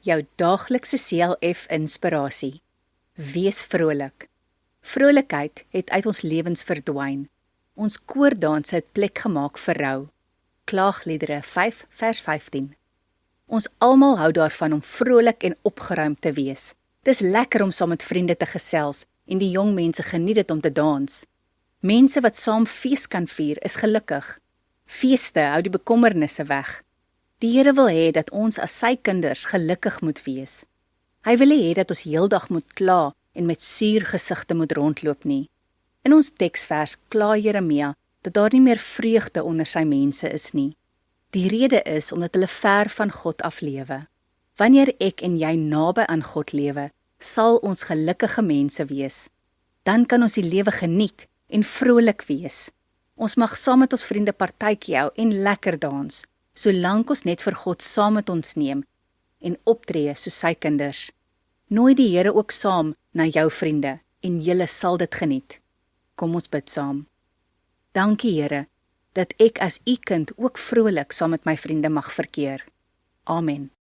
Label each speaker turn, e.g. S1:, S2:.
S1: jou daaglikse CLF inspirasie. Wees vrolik. Vrolikheid het uit ons lewens verdwyn. Ons koordanse het plek gemaak vir rou. Klaagliedere 5 vers 15. Ons almal hou daarvan om vrolik en opgeruimd te wees. Dis lekker om saam met vriende te gesels en die jong mense geniet dit om te dans. Mense wat saam fees kan vier is gelukkig. Feeste hou die bekommernisse weg. Die Here wil hê dat ons as sy kinders gelukkig moet wees. Hy wil hê dat ons heeldag moet kla en met suur gesigte moet rondloop nie. In ons teksvers kla Jeremia dat daar nie meer vreugde onder sy mense is nie. Die rede is omdat hulle ver van God af lewe. Wanneer ek en jy naby aan God lewe, sal ons gelukkige mense wees. Dan kan ons die lewe geniet en vrolik wees. Ons mag saam met ons vriende partytjie hou en lekker dans, solank ons net vir God saam met ons neem en optree soos sy kinders. Nooi die Here ook saam na jou vriende en julle sal dit geniet. Kom ons bid saam. Dankie Here, dat ek as u kind ook vrolik saam met my vriende mag verkeer. Amen.